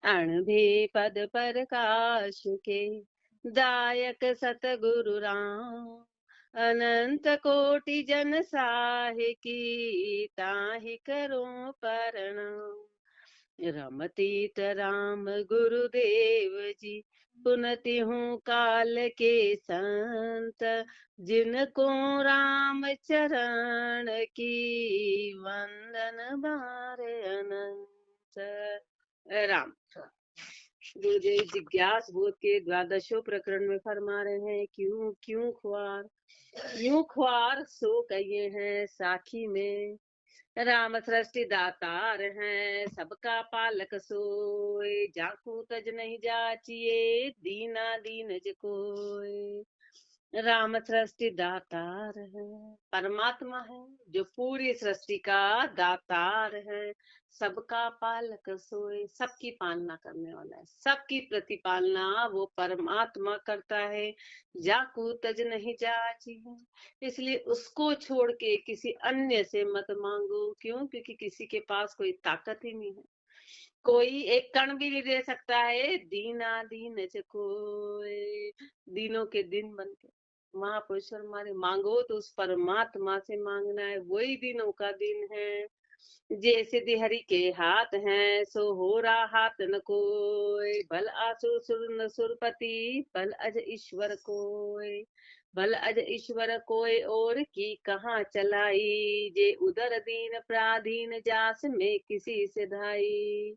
अणभे पद प्रकाश के दायक सतगुरु राम, अनंत कोटि जन साहे की ताहि करो प्रणाम। रमतीत राम गुरुदेव जी, पुनति हूँ काल के संत, जिनको राम चरण की वंदन बारे अनंत। राम गुरुदेव जिज्ञास बोध के द्वादशों प्रकरण में फरमा रहे हैं, क्यों क्यों ख्वार, यूं ख्वार सो कहिए हैं साखी में। राम सृष्टि दातार हैं, सबका पालक सोए, जाकू तज नहीं जाचिए, दीना दीनज कोय। राम सृष्टि दातार है, परमात्मा है जो पूरी सृष्टि का दातार है, सबका पालक सोए, सबकी पालना करने वाला है, सबकी प्रतिपालना वो परमात्मा करता है। जाकू तज नहीं जाची है, इसलिए उसको छोड़ के किसी अन्य से मत मांगो। क्यों? क्योंकि किसी के पास कोई ताकत ही नहीं है, कोई एक कण भी नहीं दे सकता है। दीना दीन कोई, दिनों के दिन बन के महापुरुष हमारे मांगो तो उस परमात्मा से मांगना है, वही दिनों का दिन है। जैसे हरि के हाथ हैं, सो हो रहा हाथ न कोई, भल आसुर सुर न सुरपति, भल अज ईश्वर कोय। भल अज ईश्वर कोय और की कहाँ चलाई, जे उदर दीन प्राधीन जास में किसी से धाई।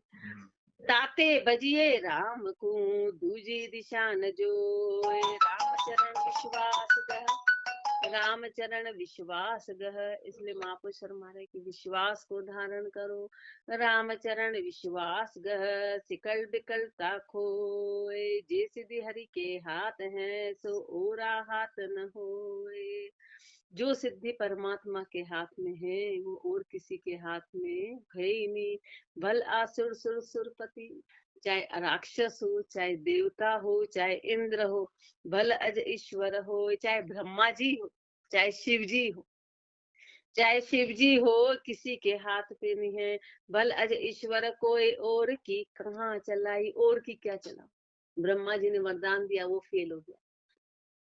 ताते बजिए राम को दूजी दिशा न जोय, राम चरण विश्वास गह, राम चरण विश्वास गह। इसलिए महापुरुष हमारे की विश्वास को धारण करो। राम चरण विश्वास गह, सिकल बिकलता खोए, जे सिद्धि हरि के हाथ हैं, सो ओरा हाथ न होए। जो सिद्धि परमात्मा के हाथ में है, वो और किसी के हाथ में है ही नहीं। भल आसुर सुर सुरपति, चाहे राक्षस हो, चाहे देवता हो, चाहे इंद्र हो, भल अज ईश्वर हो, चाहे ब्रह्मा जी हो, चाहे शिव जी हो, चाहे शिव जी हो, किसी के हाथ पे नहीं है। भल अज ईश्वर कोई और की कहाँ चलाई, और की क्या चला। ब्रह्मा जी ने वरदान दिया, वो फेल हो गया।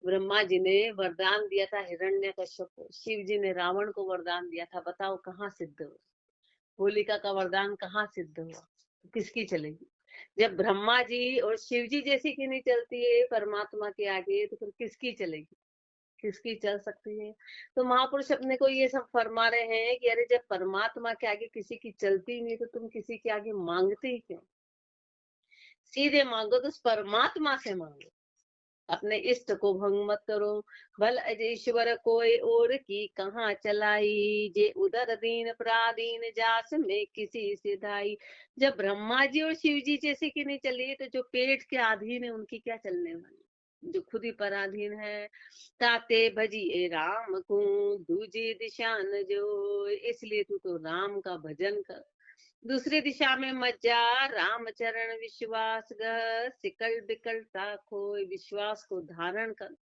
ब्रह्मा जी ने वरदान दिया था हिरण्यकश्यप को, शिव जी ने रावण को वरदान दिया था, बताओ कहाँ सिद्ध हुआ। होलिका का वरदान कहाँ सिद्ध हुआ, तो किसकी चलेगी। जब ब्रह्मा जी और शिव जी जैसी की नहीं चलती है परमात्मा के आगे, तो फिर किसकी चलेगी, किसकी चल सकती है। तो महापुरुष अपने को ये सब फरमा रहे हैं कि अरे जब परमात्मा के आगे किसी की चलती नहीं, तो तुम किसी के आगे मांगते ही क्यों। सीधे मांगो तो उस परमात्मा से मांगो, अपने इष्ट को भंग मत करो। भल अजेश्वर कोई और की कहाँ चलाई, जे उदर दीन प्रादीन जास में किसी से धाई। जब ब्रह्मा जी और शिव जी जैसे की नहीं चली, तो जो पेट के अधीन है उनकी क्या चलने वाली, जो खुद ही पराधीन है। ताते भजिए राम को दूजी दिशा न जो, इसलिए तू तो राम का भजन कर, दूसरी दिशा में मत जा। राम चरण विश्वास गह, सिकल बिकलता खोए, विश्वास को धारण कर,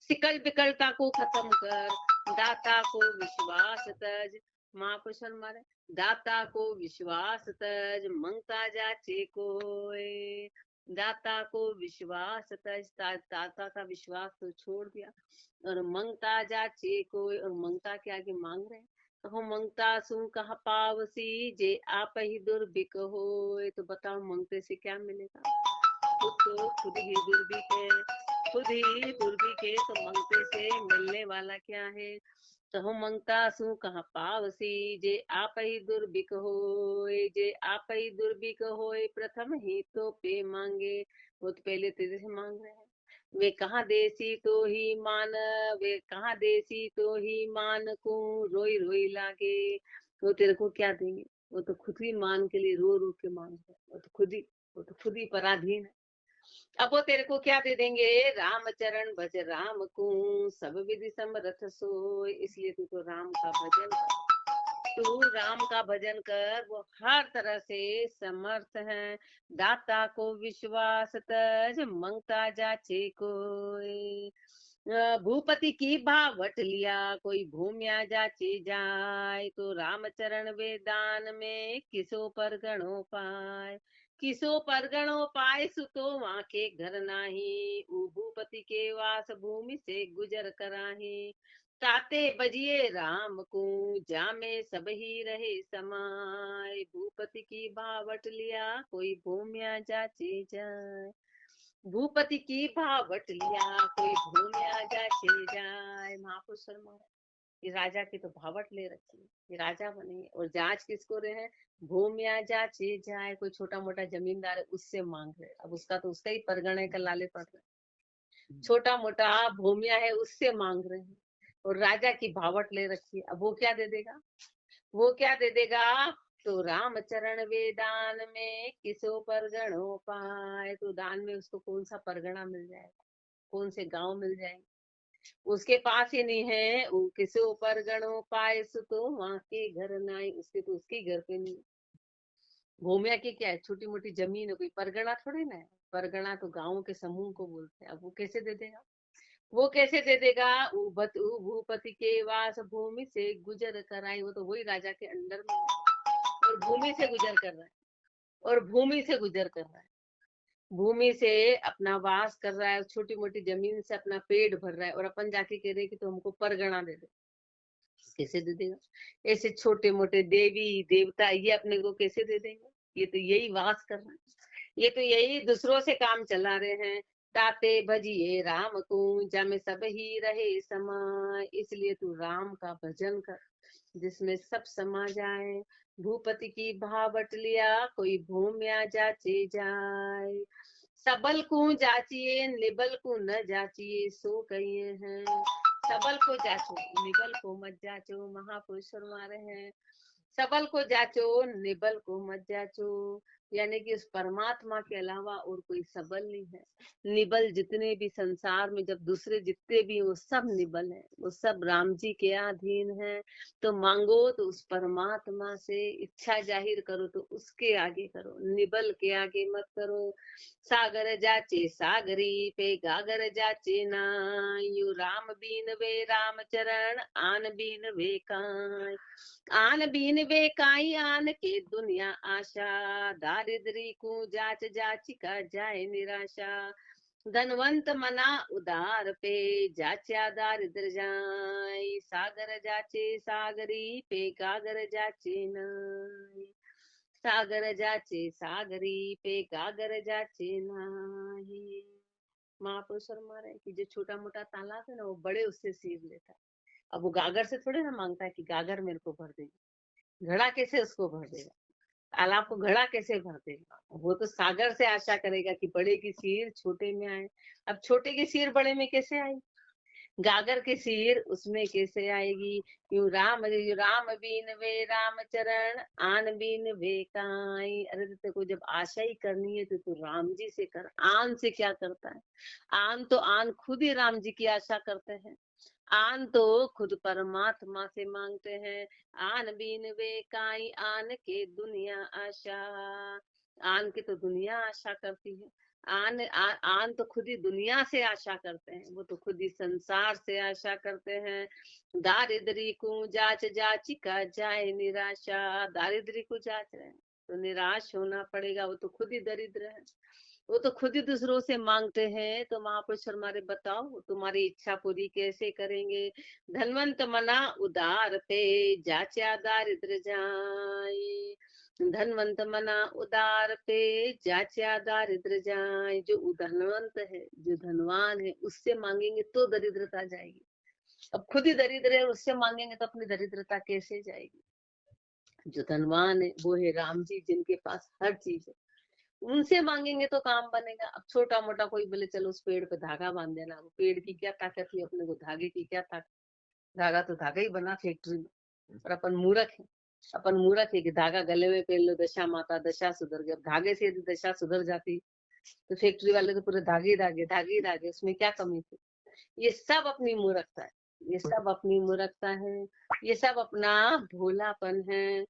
सिकल बिकलता को खत्म कर, दाता को विश्वास तज। महापुरुष हमारे दाता को विश्वास तज, मंगता जाचे कोय। दाता को विश्वास तज, दाता का विश्वास तो छोड़ दिया, और मंगता जाचे कोय, और मंगता के आगे मांग रहे हैं। हो मंगता सु कहा पावसी, जे आप ही दुर्भिक हो। तो बताओ मंगते से क्या मिलेगा, खुद तो खुद ही दुर्भिक है, खुद ही दुर्भिक है, तो मंगते से मिलने वाला क्या है। तो हो मंगता सु कहा पावसी, जे आप ही दुर्भिक हो, जे आप ही दुर्भिक हो, प्रथम ही तो पे मांगे। वो तो पहले तेरे से मांग रहे हैं। वे कहाँ देसी तो ही मान, वे कहाँ देसी तो ही मान को रोई रोई लागे। वो तेरे को क्या देंगे, वो तो खुद ही मान के लिए रो रो के मांग रहे, वो तो खुद ही पराधीन है। अब वो तेरे को क्या दे देंगे। राम चरण भज राम को, सब विधि समरथ सो। इसलिए तू तो राम का भजन कर, तू राम का भजन कर, वो हर तरह से समर्थ है। दाता को विश्वास तज, मंगता जाचे कोई। भूपति की भावट लिया कोई भूमिया जाची जाय, तो रामचरण वेदान में किसो परगणो पाय। किसो परगणो पाए सुतो वहाँ के घर नाही, ऊ भूपति के वास भूमि से गुजर कराही। ताते बजिए राम को जामे सब ही रहे समाय, भूपति की भावट लिया कोई भूमिया जाची जाय। भूपति की भावट लिया कोई भूमिया जाचे जाए। महापुरुष शर्मा ये राजा की तो भावट ले रखी है, ये राजा बने और जांच किसको रहे हैं, भूमिया जाचे जाए। कोई छोटा मोटा जमींदार है उससे मांग रहे, अब उसका तो उसका ही परगणे का लाले पड़ रहे, छोटा मोटा भूमिया है उससे मांग रहे हैं और राजा की भावट ले रखी है। अब वो क्या दे देगा, वो क्या दे देगा, तो रामचरण वेदान में किसो परगणो पाए। तो दान में उसको कौन सा परगना मिल जाएगा, कौन से गांव मिल जाएंगे, उसके पास ही नहीं है। वो किसो परगणो पाए सो तो वहां के घर नाई, उसके तो उसके घर पे नहीं। भूमिया की क्या है, छोटी मोटी जमीन है, कोई परगना थोड़ी ना है। परगना तो गाँव के समूह को बोलते हैं। अब वो कैसे दे देगा, वो कैसे दे देगा। भूपति के वास भूमि से गुजर कराई, वो तो वही राजा के अंडर में और भूमि से गुजर कर रहा है, और भूमि से गुजर कर रहा है, भूमि से अपना वास कर रहा है, छोटी मोटी जमीन से अपना पेट भर रहा है, और अपन जाके कह रहे कि तो हमको परगना दे दे। कैसे दे देगा, ऐसे छोटे मोटे देवी देवता ये अपने को कैसे दे देंगे। ये तो यही वास कर रहा है, ये तो यही दूसरों से काम चला रहे हैं। ताते भजिए राम को जम सब ही रहे समाय, इसलिए तू राम का भजन कर जिसमें सब समा जाए। भूपति की भावट लिया कोई भूमिया जाचे जाए, सबल को जाचिए निबल को न जाचिए सो कहिए हैं। सबल को जाचो निबल को मत जाचो, महापुरुष फरमा रहे हैं। सबल को जाचो निबल को मत जाचो, यानी कि उस परमात्मा के अलावा और कोई सबल नहीं है। निबल जितने भी संसार में जब दूसरे जितने भी वो सब निबल है, वो सब राम जी के अधीन है। तो मांगो तो उस परमात्मा से, इच्छा जाहिर करो तो उसके आगे करो, निबल के आगे मत करो। सागर जाचे सागरी पे गागर जाचे ना, यू राम बीन वे राम चरण आन बीन वे काई। आन बीन वे काई आन के दुनिया आशा, दारिद्री को जाच जाची का जाए निराशा। धनवंत मना उदार पे जाच्या दारिद्र जाय, सागर जाचे सागरी पे गागर जाचे नाय। सागर जाचे सागरी पे गागर जाचे नाय। महापुरुष फरमा रहे कि जो छोटा मोटा तालाब है ना, वो बड़े उससे सीर लेता है। अब वो गागर से थोड़े ना मांगता है कि गागर मेरे को भर देगी, घड़ा कैसे उसको भर देगा, तालाब को घड़ा कैसे भर देगा। वो तो सागर से आशा करेगा कि बड़े की सीर छोटे में आए। अब छोटे की सीर बड़े में कैसे आई, गागर की सीर उसमें कैसे आएगी। यू राम बीन वे राम चरण आन बीन वे काई। अरे तेरे को जब आशा ही करनी है तो तू राम जी से कर, आन से क्या करता है। आन तो आन खुद ही राम जी की आशा करते हैं, आन तो खुद परमात्मा से मांगते हैं। आन बीन वे काई आन के दुनिया आशा, आन की तो दुनिया आशा करती है। आन तो खुद ही दुनिया से आशा करते हैं, वो तो खुद ही संसार से आशा करते हैं। दारिद्री को जाच जाची का जाए निराशा, दारिद्री को जाच रहे हैं तो निराश होना पड़ेगा, वो तो खुद ही दरिद्र है, वो तो खुद ही दूसरों से मांगते हैं। तो महापुरुष हमारे बताओ तुम्हारी इच्छा पूरी कैसे करेंगे। धनवंत मना उदार पे जाचा दारिद्र जाए, धनवंत मना उदार पे जाचा दारिद्र जाए। जो धनवंत है, जो धनवान है, उससे मांगेंगे तो दरिद्रता जाएगी। अब खुद ही दरिद्र है, उससे मांगेंगे तो अपनी दरिद्रता कैसे जाएगी। जो धनवान है वो है राम जी, जिनके पास हर चीज है, उनसे मांगेंगे तो काम बनेगा। अब छोटा मोटा कोई बोले चलो उस पेड़ पे धागा बांध देना, वो पेड़ की क्या ताकत है, अपने को धागे की क्या ताकत। धागा तो धागा ही बना फैक्ट्री में, पर अपन मूर्ख है, अपन मूर्ख है कि धागा गले में पहन लो दशा माता दशा सुधर गई। अब धागे से यदि दशा सुधर जाती तो फैक्ट्री वाले तो पूरे धागे धागे धागे धागे, उसमें क्या कमी थी। ये सब अपनी मूर्खता है, ये सब अपनी मूर्खता है, ये सब अपना भोलापन है।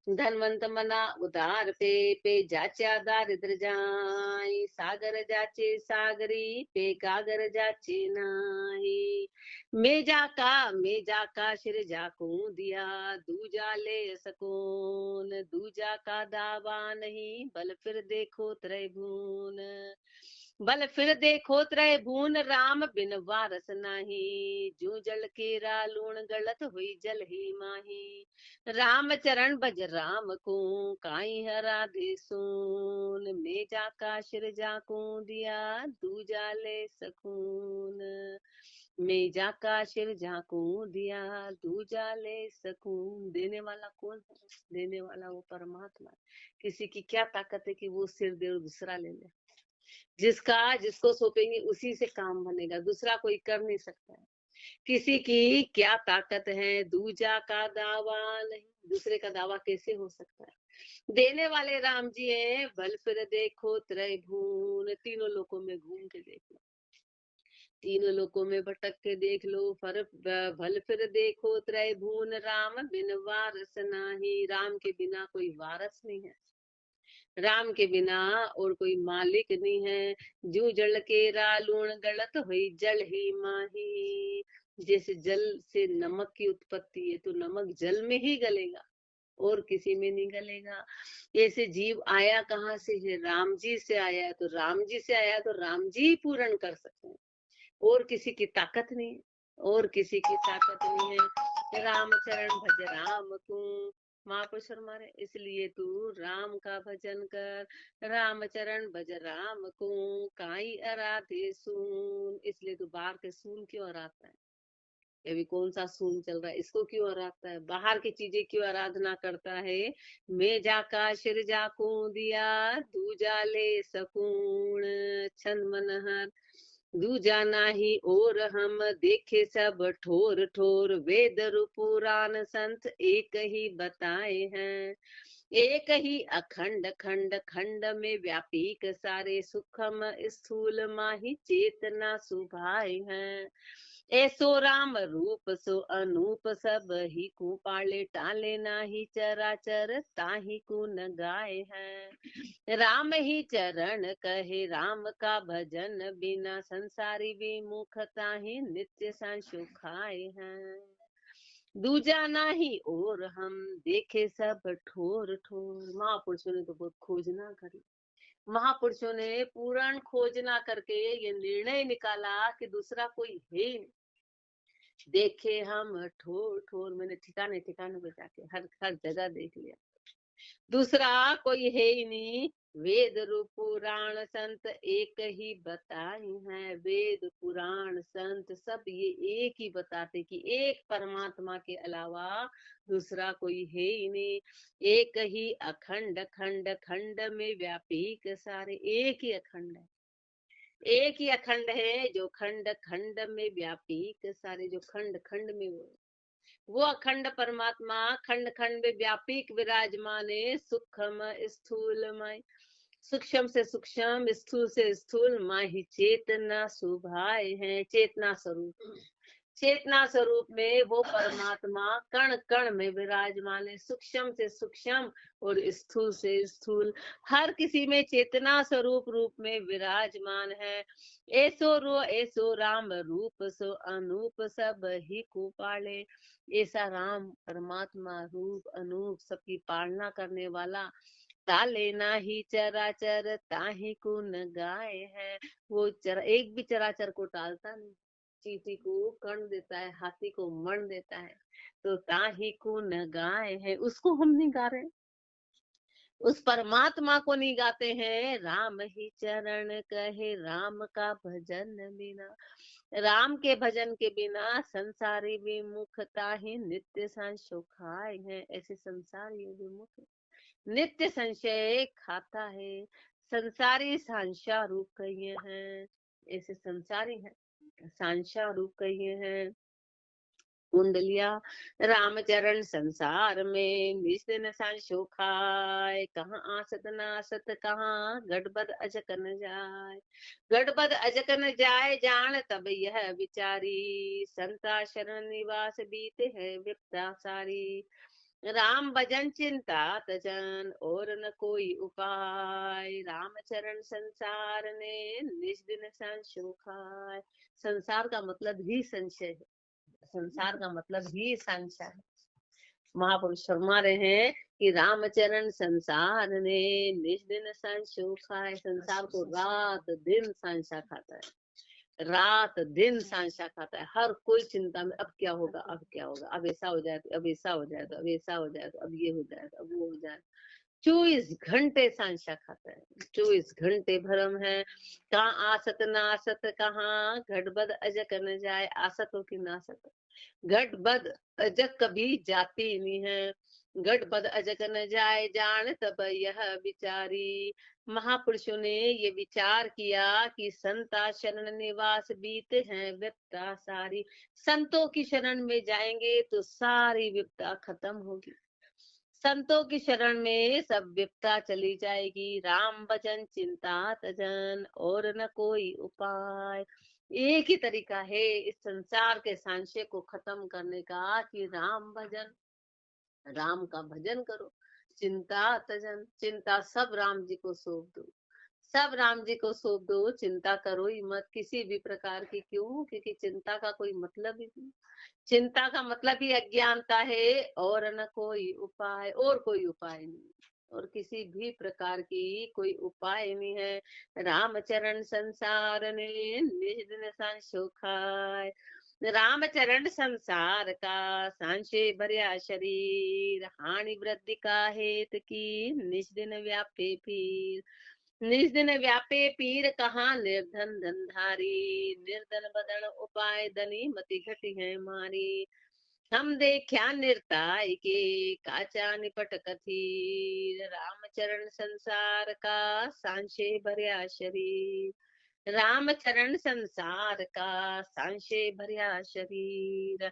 धनवंत मना उदार पे जाचा दारिद्र जाई, सागर जाचे सागरी पे गागर जाचे नाही। मेजा का सिर जाकू दिया, दूजा ले सकून, दूजा का दावा नहीं, बल फिर देखो त्रैभून। बल फिर देखो त्रय भून, राम बिन वारस नाही, जू जल केरा लूण गलत हुई जल ही माही। राम चरण भज राम को, काई हरा दे सून, मेजा का सिर जाकू दिया, दूजा ले सकून। मेजा का सिर जाकू दिया, दूजा ले सकून। देने वाला कौन है? देने वाला वो परमात्मा है। किसी की क्या ताकत है कि वो सिर दे और दूसरा ले ले? जिसको सौंपेंगे उसी से काम बनेगा, दूसरा कोई कर नहीं सकता है। किसी की क्या ताकत है? दूजा का दावा नहीं, दूसरे का दावा कैसे हो सकता है? देने वाले राम जी हैं। भल फिर देखो त्रय भून, तीनों लोकों में घूम के देख लो, तीनों लोकों में भटक के देख लो। भल फिर देखो त्रय भून, राम बिन वारस नाही, राम के बिना कोई वारस नहीं है, राम के बिना और कोई मालिक नहीं है। जू जल के रालूण गलत हुई जल ही माही। जैसे जल से नमक की उत्पत्ति है तो नमक जल में ही गलेगा और किसी में नहीं गलेगा। ऐसे जीव आया कहाँ से है? राम जी से आया है, तो राम जी से आया तो राम जी ही पूर्ण कर सकते हैं, और किसी की ताकत नहीं है, और किसी की ताकत नहीं है। राम चरण भज राम तू, महापुरुष मारे, इसलिए तू राम का भजन कर। राम चरण भज राम को, काई अराधे सून। इसलिए तू बाहर के सून क्यों अराधता है? अभी कौन सा सून चल रहा है, इसको क्यों आराधता है? बाहर की चीजें क्यों आराधना करता है? मैं जाका सिर जाकू दिया, दूजा ले सकूण, छंद मनहर दूजा नाही और हम, देखे सब ठोर ठोर, वेद पुराण संत एक ही बताए हैं। एक ही अखंड खंड खंड में व्यापीक सारे, सूक्ष्म स्थूल माही चेतना सुभाए हैं। ऐसो राम रूप सो अनूप, सब ही को पाले टाले नाही, चराचर ताही को न गाए हैं। राम ही चरण कहे राम का भजन, बिना संसारी विमुखता ही नित्य संसुखाए हैं। दूजा नाही और हम, देखे सब ठोर ठोर। महापुरुषों ने तो बहुत खोजना करी, महापुरुषों ने पूर्ण खोजना करके ये निर्णय निकाला कि दूसरा कोई है ही नहीं। देखे हम ठोर ठोर, मैंने ठिकाने ठिकाने पे जाके हर हर जगह देख लिया, दूसरा कोई है ही नहीं। वेद रूप पुराण संत एक ही बताए हैं, वेद पुराण संत सब ये एक ही बताते कि एक परमात्मा के अलावा दूसरा कोई है ही नहीं। एक ही अखंड खंड खंड में व्यापीक सारे, एक ही अखंड है, एक ही अखंड है जो खंड खंड में व्यापीक सारे, जो खंड खंड में वो अखंड परमात्मा खंड खंड में व्यापीक विराजमान है। सूक्ष्म स्थूलमय, सूक्ष्म से सूक्ष्म, स्थूल से स्थूल, माही चेतना सुभाए हैं। चेतना स्वरूप, चेतना स्वरूप में वो परमात्मा कण कण में विराजमान है, सूक्ष्म से सूक्ष्म और स्थूल से स्थूल, हर किसी में चेतना स्वरूप रूप में विराजमान है। ऐसो राम रूप सो अनूप, सब ही को पाले। ऐसा राम परमात्मा रूप अनूप सबकी पालना करने वाला, ताले ना ही चराचर ताही को न गाए है। वो एक भी चराचर को टालता नहीं, चींटी को कर्ण देता है, हाथी को मर्ण देता है, तो ताही को न गाए है, उसको हम नहीं गा रहे, उस परमात्मा को नहीं गाते हैं। राम ही चरण कहे राम का भजन बिना, राम के भजन के बिना संसारी विमुखता ही नित्य संसुखाए हैं। ऐसे संसारी विमुख नित्य संशय खाता है, संसारी सांसा रूप कहिए हैं, ऐसे संसारी है, सांसा रूप कहिए हैं। कुंडलिया रामचरण संसार में निज दिन सांशो खाए, कहाँ आसत नासत कहाँ गड़बद अजक न जाए। गड़बद अजक न जाए जान तब यह विचारी, संता शरण निवास बीते है विपदा सारी। राम भजन चिंता तजन और न कोई उपाय, रामचरण संसार ने निज दिन सांशो खाए। संसार का मतलब ही संशय है, संसार का मतलब ही संशय है। महापुरुष फरमा रहे हैं कि रामचरण संसार ने निज दिन संशो खाए। संसार को रात दिन संशा खाता है, रात दिन सांशा खाता है। हर कोई चिंता में, अब क्या होगा, अब क्या होगा, अब ऐसा हो जाए तो, अब ऐसा हो जाए तो, अब ऐसा हो जाए तो, अब ये हो जाए तो, अब वो हो जाए। 24 घंटे सांशा खाता है, 24 घंटे भरम है। कहाँ आसत नासत कहाँ घटबद अजक न जाए। आसत हो कि नासत, घटबद अजक कभी जाती नहीं है। घटबद अजक न जाए जान तब यह विचारी। महापुरुषों ने ये विचार किया कि संता शरण निवास बीते हैं विपदा सारी। संतों की शरण में जाएंगे तो सारी विपदा खत्म होगी, संतों की शरण में सब विपदा चली जाएगी। राम भजन चिंता तजन और न कोई उपाय। एक ही तरीका है इस संसार के सांशय को खत्म करने का कि राम भजन, राम का भजन करो। चिंता तजन, चिंता सब राम जी को सौंप दो, सब राम जी को सौंप दो। चिंता करो ही मत किसी भी प्रकार की। क्यों? क्योंकि चिंता का कोई मतलब ही नहीं। चिंता का मतलब ही अज्ञानता है और न कोई उपाय, और कोई उपाय नहीं, और किसी भी प्रकार की कोई उपाय नहीं है। रामचरण संसार ने निज दिन सांशो खाए। रामचरण संसार का सांशे भर्या शरीर, हानि वृद्धि का हेत की निज दिन व्यापे पीर। निज दिन व्यापे पीर कहाँ निर्धन धनधारी, निर्धन बदन उपाय धनी मति घटी है मारी। हम देखा निर्ताय के काचा निपट कथीर, रामचरण संसार का सांशे भर्या शरीर। रामचरण संसार का सांशे भर्या शरीर।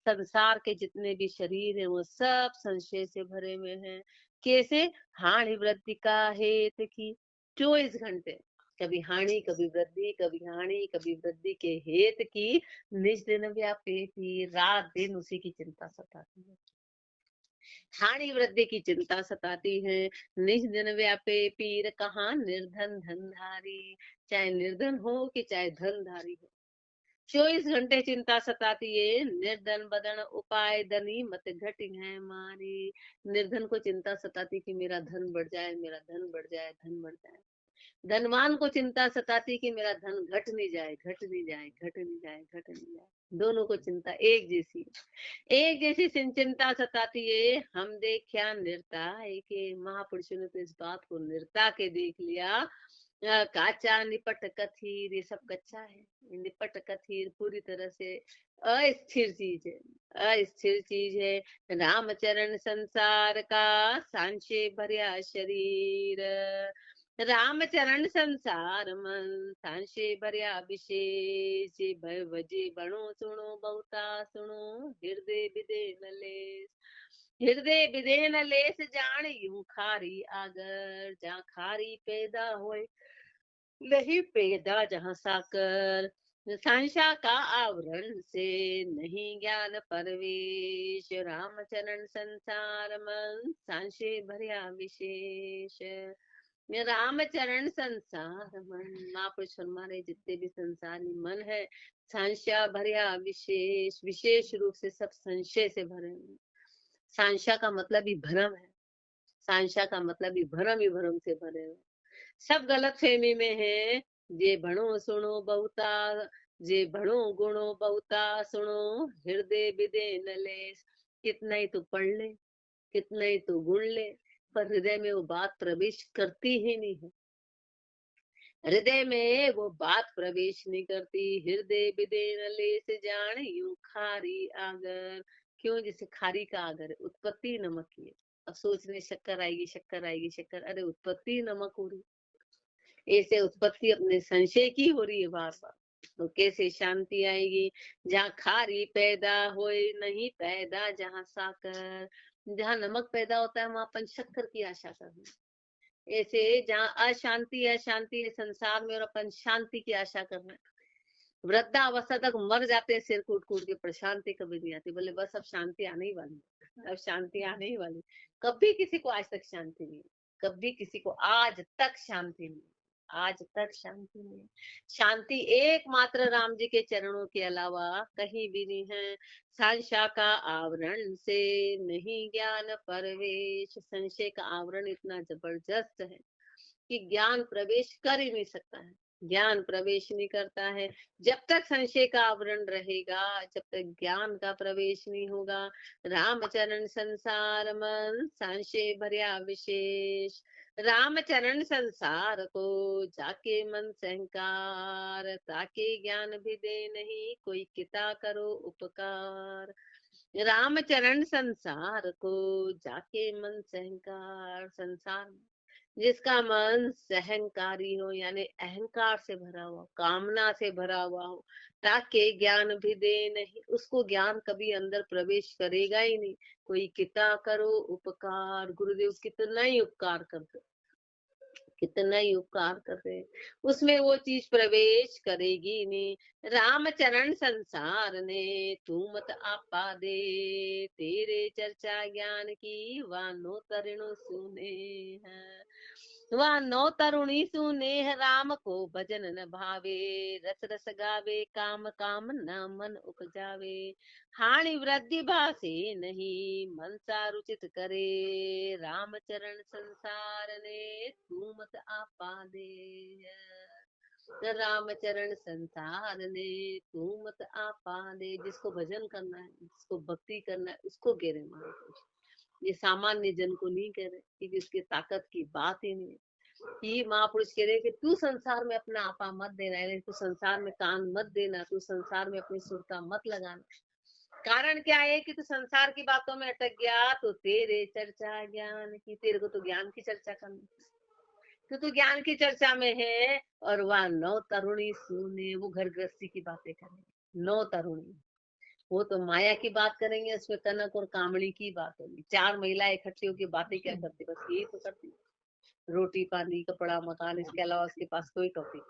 संसार के जितने भी शरीर हैं वो सब संशय से भरे हुए हैं। कैसे? हानि वृद्धि का हेत की 24 घंटे, कभी हानि कभी वृद्धि, कभी हानि कभी वृद्धि के हेत की निज दिन व्यापे थी। रात दिन उसी की चिंता सताती है, हानि वृद्धि की चिंता सताती है। निज दिन व्यापे पीर कहाँ निर्धन धनधारी। चाहे निर्धन हो कि चाहे धनधारी हो, 24 घंटे चिंता सताती है। निर्धन बदन उपाय धनी मत घटी है मारी। निर्धन को चिंता सताती कि मेरा धन बढ़ जाए, मेरा धन बढ़ जाए, धन बढ़ जाए। धनवान को चिंता सताती कि मेरा धन घट नहीं जाए, घट नहीं जाए, घट नहीं जाए, घट नहीं जाए। दोनों को चिंता एक जैसी, एक जैसी चिंता सताती है। हम देखा निर्ता है कि महापुरुषों ने तो इस बात को निर्ता के देख लिया। काचा निपट कथीर, ये सब कच्चा है। निपट कथीर पूरी तरह से अस्थिर चीज है, अस्थिर चीज है। रामचरण संसार का सांशे भर्या शरीर। रामचरण संसार मन सांशे भर्या विशेष। भय भजे बणो सुनो बहुता सुनो, हृदय विदे न लेस। हृदय विदे न लेस जान यूं खारी आगर। जहाँ खारी पैदा होए नहीं पैदा जहाँ साकर। सांशा का आवरण से नहीं ज्ञान परवेश। रामचरण संसार मन सांशे भर्या विशेष। रामचरण संसार मन, महापुरुष हमारे जितने भी संसारी मन है सांशा भर्या विशेष, विशेष रूप से सब संशय से भरे हैं। सांशा का मतलब ही भ्रम है, सांशा का मतलब ही भ्रम से भरे हैं। सब गलत फहमी में है। जे भणो सुनो बहुता, जे भणो गुणो बहुता सुनो, हृदय विदे न लेस। कितना ही तो पढ़ ले, कितना ही तो गुण ले, पर हृदय में वो बात प्रवेश करती ही नहीं है। हृदय में वो बात प्रवेश नहीं करती। हृदय विदे न लेस जान यूं खारी आगर। क्यों? जैसे खारी का आगर है, उत्पत्ति नमक की है। अब सोचने शक्कर आएगी, शक्कर आएगी, शक्कर, अरे उत्पत्ति नमक हो रही, ऐसे उत्पत्ति अपने संशय की हो रही है बार बार। तो कैसे शांति आएगी? जहाँ खारी पैदा होए नहीं पैदा जहाँ साकर, जहाँ नमक पैदा होता है वहां अपन शक्कर की आशा करना। ऐसे जहाँ अशांति अशांति है संसार में और अपन शांति की आशा करना, वृद्धावस्था तक मर जाते हैं सिर कूट कूट के, पर शांति कभी नहीं आती। बोले बस अब शांति आने ही वाली है, अब शांति आने ही वाली। कभी किसी को आज तक शांति नहीं, कभी किसी को आज तक शांति नहीं, आज तक शांति नहीं। शांति एकमात्र राम जी के चरणों के अलावा कहीं भी नहीं है। संशय का आवरण से नहीं ज्ञान प्रवेश, संशय का आवरण इतना जबरदस्त है कि ज्ञान प्रवेश कर ही नहीं सकता है, ज्ञान प्रवेश नहीं करता है। जब तक संशय का आवरण रहेगा, जब तक ज्ञान का प्रवेश नहीं होगा। रामचरण संसार मन संशय भर्या विशेष, रामचरण संसार को जाके मन सहकार, ताके ज्ञान भी दे नहीं कोई किता करो उपकार। रामचरण संसार को जाके मन सहकार, संसार जिसका मन सहंकारी हो यानी अहंकार से भरा हुआ, कामना से भरा हुआ हो, ताकि ज्ञान भी दे नहीं, उसको ज्ञान कभी अंदर प्रवेश करेगा ही नहीं। कोई कितना करो उपकार, गुरुदेव कितना ही उपकार करते, कितना ही उपकार करते, उसमें वो चीज प्रवेश करेगी नहीं। रामचरण संसार ने तू मत आपा दे, तेरे चर्चा ज्ञान की वानो तरुण सुने हैं। वह नौ तरुणी सुने राम को भजन न भावे, रस रस गावे काम काम न मन उपजावे। हानि वृद्धि भासे नहीं मन सारुचित करे, रामचरण संसार ने तू मत आपा दे। रामचरण संसार ने तू मत आपा दे, जिसको भजन करना है, जिसको भक्ति करना है, उसको कह रहे महापुरुष। ये सामान्य जन को नहीं कह रहे, क्योंकि इसकी ताकत की बात ही नहीं है। कि महापुरुष कह रहे कि तू संसार में अपना आपा मत देना, यानी तू संसार में कान मत देना, तू संसार में अपनी सुरता मत लगाना। कारण क्या है कि तू संसार की बातों में अटक गया, तो तेरे चर्चा ज्ञान की, तेरे को तो ज्ञान की चर्चा करनी, तो तू ज्ञान की चर्चा में है। और वह नौ तरुणी सुने, वो घर गृहस्थी की बातें करेंगे। नौ तरुणी वो तो माया की बात करेंगे, उसमें कनक और कामड़ी की बात होगी। चार महिलाएं इकट्ठी होकर बातें क्या करती, बस यही तो करती, रोटी पानी कपड़ा मकान, इसके अलावा उसके पास कोई टॉपिक,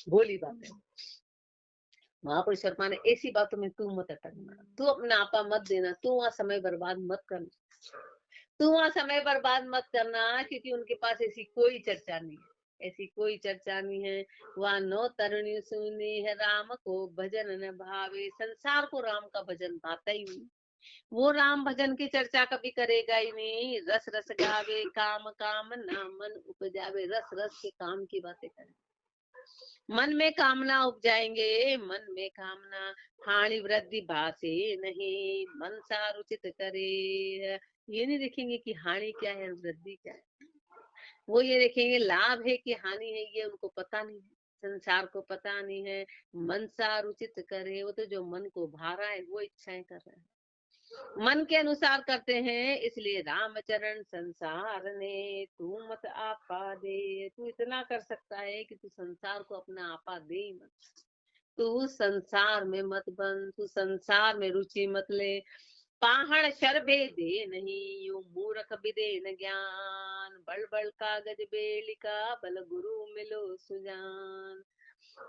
भोली बात है। महापुरुष शर्मा ने ऐसी बातों में तू मत अटकना, तू अपना आपा मत देना, तू वहां समय बर्बाद मत करना, तू वहां समय बर्बाद मत करना, क्योंकि उनके पास ऐसी कोई चर्चा नहीं है, ऐसी कोई चर्चा नहीं है। वह नौ तरुणी सुनी है राम को भजन न भावे, संसार को राम का भजन भाता ही नहीं, वो राम भजन की चर्चा कभी करेगा ही नहीं। रस रस गावे काम काम ना मन उपजावे, रस रस के काम की बातें करें, मन में कामना उपजाएंगे, मन में कामना। हानि वृद्धि भासे नहीं मन सारुचित करे, ये नहीं देखेंगे कि हानि क्या है वृद्धि क्या है, वो ये देखेंगे लाभ है कि हानि है, ये उनको पता नहीं है, संसार को पता नहीं है। मन सारुचित करे, वो तो जो मन को भा रहा है वो इच्छाएं कर रहा है, मन के अनुसार करते हैं। इसलिए रामचरण संसार ने तू मत आपा दे, तू इतना कर सकता है कि तू संसार को अपना आपा दे ही मत, तू संसार में मत बन, तू संसार में रुचि मत ले। पाहण शर भेदे नहीं यूं मूर्ख विदे न ज्ञान, बल बल कागज बेलिका बल गुरु मिलो सुजान।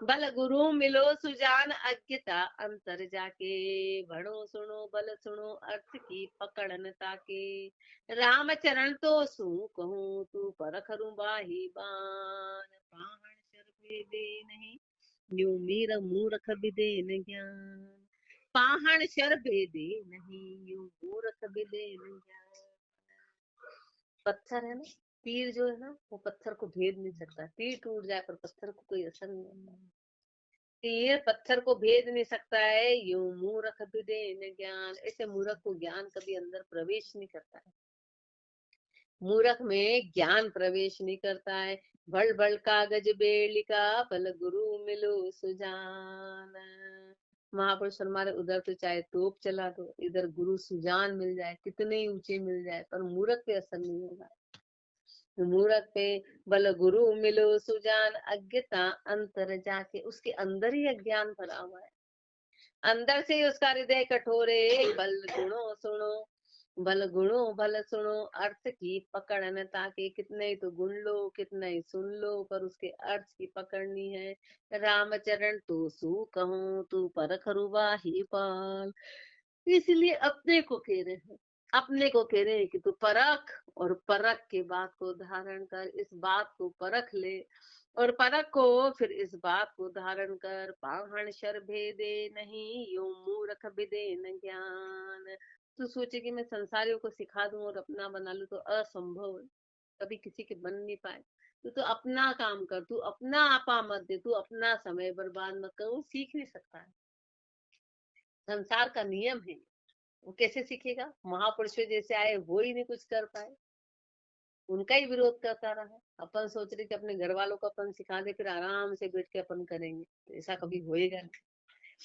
बल गुरु मिलो सुजान अज्ञता अंतर जाके, भणो सुनो बल सुनो अर्थ की पकड़ न ताके। रामचरण तो सू कहूँ तू परख बाही बान, पाहण शर भेदे नहीं न्यू मीर मूर्ख विदे न ज्ञान। पाहण शर भेदे नहीं यूं मूर्ख विदे न ज्ञान। पत्थर है ना, तीर जो है ना वो पत्थर को भेद नहीं सकता, तीर टूट जाए पर पत्थर को कोई असर नहीं होता, तीर पत्थर को भेद नहीं सकता है। यूं मूर्ख विदे न ज्ञान, ऐसे मूर्ख को ज्ञान कभी अंदर प्रवेश नहीं करता है, मूर्ख में ज्ञान प्रवेश नहीं करता है। बल बल कागज बेलिका बल गुरु मिलो सुजान। महापुरुष हमारे उधर तो चाहे तोप चला दो, इधर गुरु सुजान मिल जाए, कितने ही ऊंचे मिल जाए, पर मूर्ख पे असर नहीं होगा। मूरख पे बल गुरु मिलो सुजान, अज्ञता अंतर जाके, उसके अंदर ही अज्ञान भरा हुआ है, अंदर से ही उसका हृदय कठोर है। बल गुणो सुनो, बल गुणो भल सुनो, अर्थ की पकड़ न ताके, कितने ही तो गुण लो, कितना ही सुन लो, पर उसके अर्थ की पकड़नी है। रामचरण तू सू कहूँ, तू परख रुबाही पाल। इसलिए अपने को कह रहे हैं, अपने को कह रहे हैं कि तू परख, और परख के बात को धारण कर, इस बात को परख ले, और परख को फिर इस बात को धारण कर। पाहण शर भेदे नहीं, यो मूर्ख विदे न ज्ञान। तू सोचे कि मैं संसारियों को सिखा दूं और अपना बना लूं, तो असंभव है, कभी किसी के बन नहीं पाए। तो अपना काम कर, तू अपना आपा मत दे, तू अपना समय बर्बाद मत कर, वो सीख नहीं सकता है, संसार का नियम है। वो कैसे सीखेगा? महापुरुषों जैसे आए वो ही नहीं कुछ कर पाए, उनका ही विरोध करता रहा। अपन सोच रहे कि अपने घर वालों को अपन सिखा दे, फिर आराम से बैठ के अपन करेंगे, तो ऐसा कभी होएगा नहीं,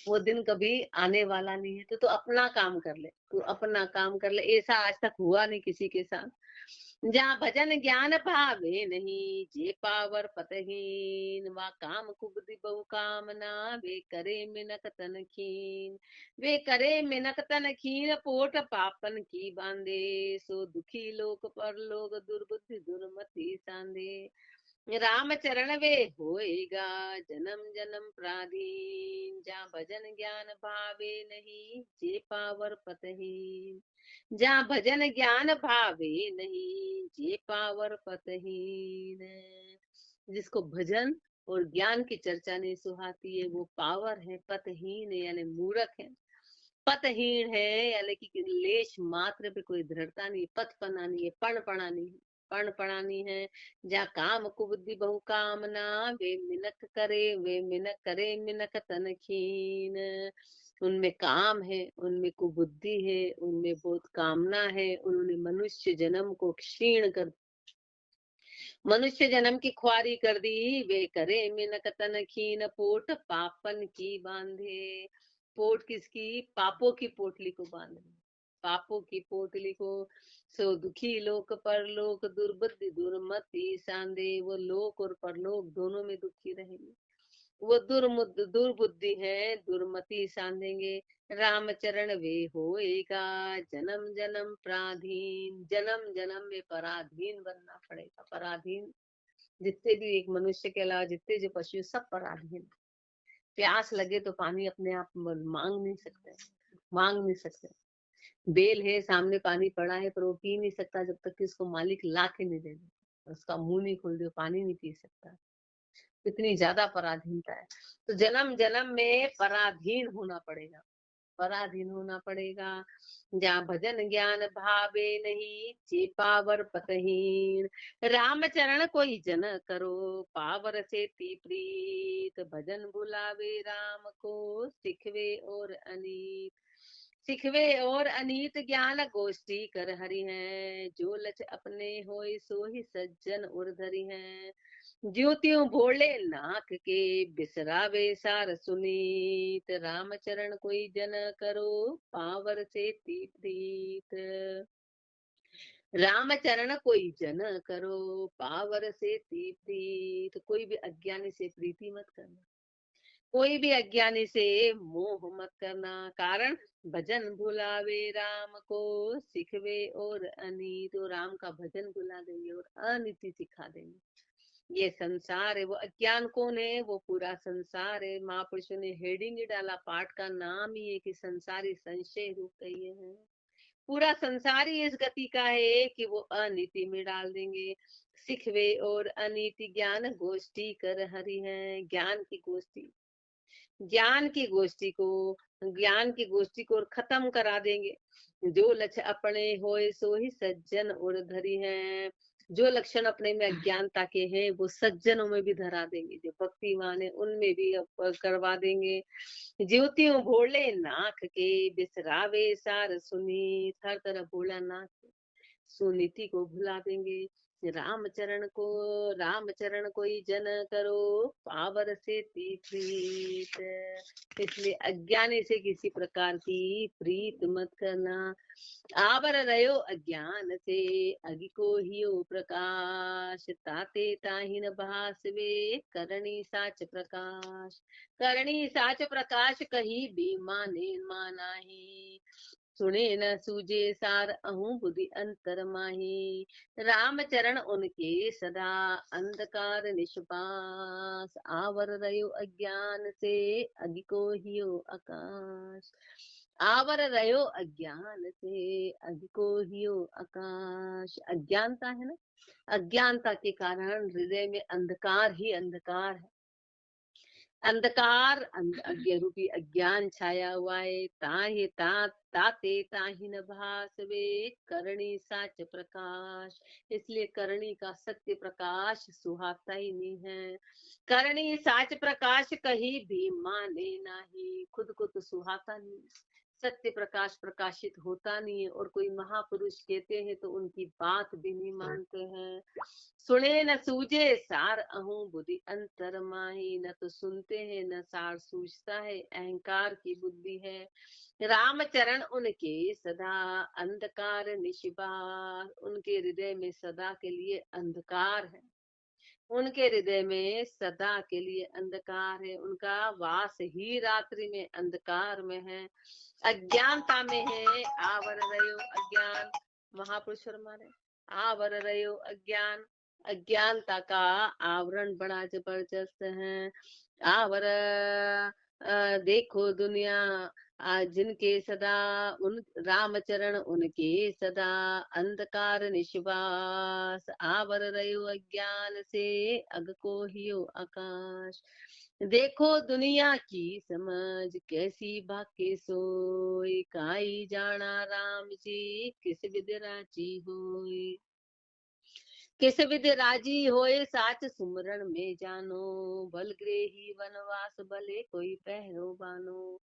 वो दिन कभी आने वाला नहीं है। तो अपना काम कर ले, तू अपना काम कर ले, ऐसा आज तक हुआ नहीं किसी के साथ। जहाँ भजन ज्ञान भावे नहीं, जे पावर पतहीन, वा काम कुबुद्धि बहु कामना, वे करे मिनक तन खीन। वे करे मिनक तन खीन, पोट पापन की बांधे, सो दुखी लोक पर लोग, दुर्बुद्धि दुर्मति सांधे। राम चरण वे होएगा, जन्म जन्म प्राधीन, जहाँ भजन ज्ञान भावे नहीं, जे पावर पतहीन। जहाँ भजन ज्ञान भावे नहीं, जे पावर पतहीन। जिसको भजन और ज्ञान की चर्चा नहीं सुहाती है, वो पावर है, पतहीन है यानी मूर्ख है। पतहीन है यानी कि लेश मात्र पे कोई दृढ़ता नहीं, पथ पना नहीं है, पण पणा नहीं है, पण पणा नहीं है। जहाँ काम कुबुद्धि बहु कामना, वे मिनक करे, वे मिनक करे मिनक तन खीन। उनमें काम है, उनमें कुबुद्धि है, उनमें बहुत कामना है, उन्होंने मनुष्य जन्म को क्षीण कर, मनुष्य जन्म की ख्वारी कर दी। वे करे मिनक तन खीन, पोट पापन की बांधे। पोट किसकी? पापों की पोटली को बांधे, पापों की पोटली को। सो दुखी लोक परलोक, दुर्बुद्धि दुर्मति सांधे। वो लोक और परलोक दोनों में दुखी रहेंगे, वो दुर्बुद्धि है, दुर्मति सांधेंगे। रामचरण वे होएगा, जन्म जन्म पराधीन, जन्म जन्म में पराधीन बनना पड़ेगा। पराधीन जितने भी, एक मनुष्य के अलावा जितने जो पशु, सब पराधीन। प्यास लगे तो पानी अपने आप मांग नहीं सकते, मांग नहीं सकते। बेल है सामने, पानी पड़ा है, पर वो पी नहीं सकता जब तक कि उसको मालिक ला के नहीं दे दे, उसका मुंह नहीं खोल दे, पानी नहीं पी सकता। इतनी ज्यादा पराधीनता है। तो जन्म जन्म में पराधीन होना पड़ेगा, पराधीन होना पड़ेगा। जहाँ भजन ज्ञान भावे नहीं, जे पावर पतहीन। राम चरण कोई जन करो, पावर से ती प्रीत। भजन बुलावे राम को, सिखवे और अनीत। सिखवे और अनीत, ज्ञान गोष्ठी कर हरि हैं। जो लच अपने होय, सो ही सज्जन उर्धरि हैं। ज्योतियों भोले नाक के, बिसरावे सार सुनीत। रामचरण कोई जन करो, पावर से ती प्रीत। रामचरण कोई जन करो, पावर से ती प्रीत। कोई भी अज्ञानी से प्रीति मत करना, कोई भी अज्ञानी से मोह मत करना। कारण भजन भुलावे राम को, सिखवे और अनीत। तो राम का भजन भुला देंगे और अनीति सिखा देंगे। ये संसार है, वो अज्ञान कौन है? वो पूरा संसार है। महापुरुषों ने हेडिंग ही डाला, पाठ का नाम ही है कि संसारी संशय रूप कहिए हैं। पूरा संसार ही इस गति का है कि वो अनीति में डाल देंगे। सिखवे और अनीति, ज्ञान गोष्ठी कर हरि हैं। ज्ञान की गोष्ठी, ज्ञान की गोष्ठी को, ज्ञान की गोष्ठी को खत्म करा देंगे। जो लक्ष्य अपने होए, सो ही सज्जन और धरी हैं। जो लक्षण अपने में अज्ञानता के हैं, वो सज्जनों में भी धरा देंगे। जो भक्तिमान है उनमें भी करवा देंगे। ज्योतियों भोले नाक के, बिसरावे सार सुनी। हर तरफ भोला नाक, सुनीति को भुला देंगे। रामचरण कोई जन करो, पावर से प्रीत। इसलिए अज्ञानी से किसी प्रकार की प्रीत मत करना। आवर रहो अज्ञान से, अगि को हियो प्रकाश। ताते ताहिन भासवे, करणी साच प्रकाश। करणी साच प्रकाश कही भी माने मानाही। सुने न सूझे सार अहूँ बुद्धि अंतर माही। रामचरण उनके सदा, अंधकार निष्पास। आवर रयो अज्ञान से, अगि को हियो आकाश। आवर रयो अज्ञान से, अगि को हियो आकाश। अज्ञानता है ना, अज्ञानता के कारण हृदय में अंधकार ही अंधकार है। अंधकार अज्ञ रूपी अज्ञान छाया हुआ है। ताते ताहि न भासवे, करणी साच प्रकाश। इसलिए करणी का सत्य प्रकाश सुहाता ही नहीं है। करणी साच प्रकाश कहीं भी माने नहीं। खुद को तो सुहाता नहीं, सत्य प्रकाश प्रकाशित होता नहीं है। और कोई महापुरुष कहते हैं तो उनकी बात भी नहीं मानते हैं। सुने न सूझे सार अहूँ बुद्धि अंतर माही। न तो सुनते हैं न सार सूझता है, अहंकार की बुद्धि है। रामचरण उनके सदा, अंधकार निशिबार। उनके हृदय में सदा के लिए अंधकार है। उनके हृदय में सदा के लिए अंधकार है। उनका वास ही रात्रि में अंधकार में है, अज्ञानता में है। आवर रयो अज्ञान, महापुरुष हमारे, आवर रयो अज्ञान। अज्ञानता का आवरण बड़ा जबरदस्त है। आवर देखो दुनिया, जिनके सदा उन रामचरण उनके सदा, अंधकार निश्वास। आवर रयो अज्ञान से, अग को हियो आकाश। देखो दुनिया की समझ, कैसी भाके सोई। काई जाना राम जी, किस विध राजी होई। किस विध राजी होए, साच सुमरण में जानो। बल गृही वनवास, भले कोई पहरो बानो।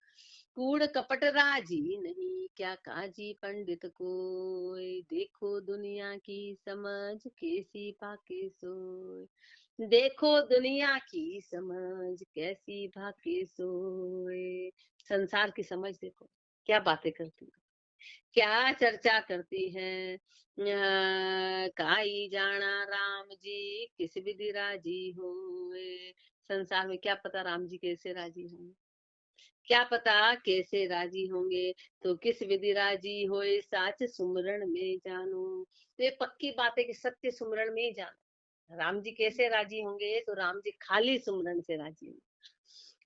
कूड़ कपट राजी नहीं, क्या काजी पंडित कोई। देखो दुनिया की समझ, कैसी पाके सोए। देखो दुनिया की समझ, कैसी भाके सोए। संसार की समझ देखो, क्या बातें करती है, क्या चर्चा करती है। काई जाना राम जी, किस विधि राजी होए। संसार में क्या पता राम जी कैसे राजी होंगे, क्या पता कैसे राजी होंगे। तो किस विधि राजी होए, साच सुमरण में जानो। तो ये पक्की बात है कि सत्य सुमरण में ही जानो। राम जी कैसे राजी होंगे, तो राम जी खाली सुमरण से राजी होंगे,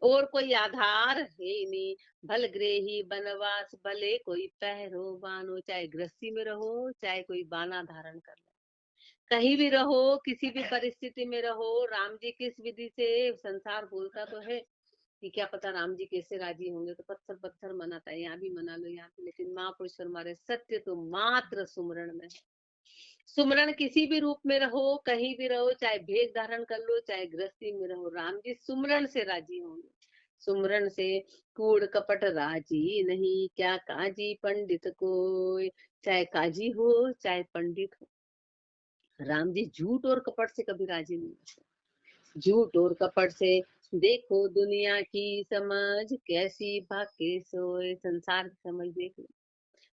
और कोई आधार है ही नहीं। भल गृही बनवास, भले कोई पहरो बानो। चाहे गृहस्थी में रहो, चाहे कोई बाना धारण कर ले, कहीं भी रहो, किसी भी परिस्थिति में रहो, राम जी किस विधि से। संसार बोलता तो है कि क्या पता राम जी कैसे राजी होंगे, तो पत्थर पत्थर मनाता है, यहाँ भी मना लो यहाँ भी। लेकिन महापुरुष हमारे सत्य तो मात्र सुमरण में है। सुमरण किसी भी रूप में रहो, कहीं भी रहो, चाहे भेद धारण कर लो, चाहे गृहस्थी में रहो, राम जी सुमरण से राजी होंगे। सुमरण से कूड़ कपट राजी नहीं, क्या काजी पंडित कोई। चाहे काजी हो चाहे पंडित हो, राम जी झूठ और कपट से कभी राजी नहीं होते। झूठ और कपट से। देखो दुनिया की समझ, कैसी भाग्य सोए। संसार की समझ देख लो,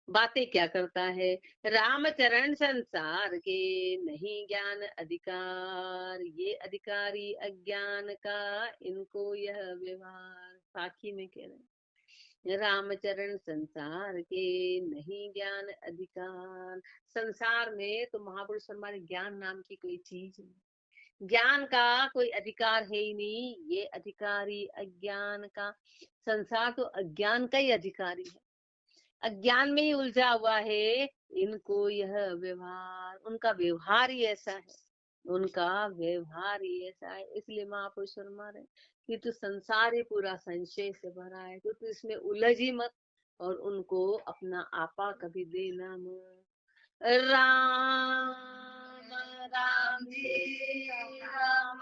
बातें क्या करता है। रामचरण संसार के, नहीं ज्ञान अधिकार। ये अधिकारी अज्ञान का, इनको यह व्यवहार। साखी में कह रहे हैं, रामचरण संसार के, नहीं ज्ञान अधिकार। संसार में तो महापुरुष हमारे ज्ञान नाम की कोई चीज नहीं, ज्ञान का कोई अधिकार है ही नहीं। ये अधिकारी अज्ञान का, संसार तो अज्ञान का ही अधिकारी है, अज्ञान में ही उलझा हुआ है। इनको यह व्यवहार, उनका व्यवहार ही ऐसा है, उनका व्यवहार ही ऐसा है। इसलिए महापुरुष फरमा रहे कि तू संसार ही पूरा संशय से भरा है, तो तू इसमें उलझ ही मत, और उनको अपना आपा कभी देना मत। राम राम जी राम।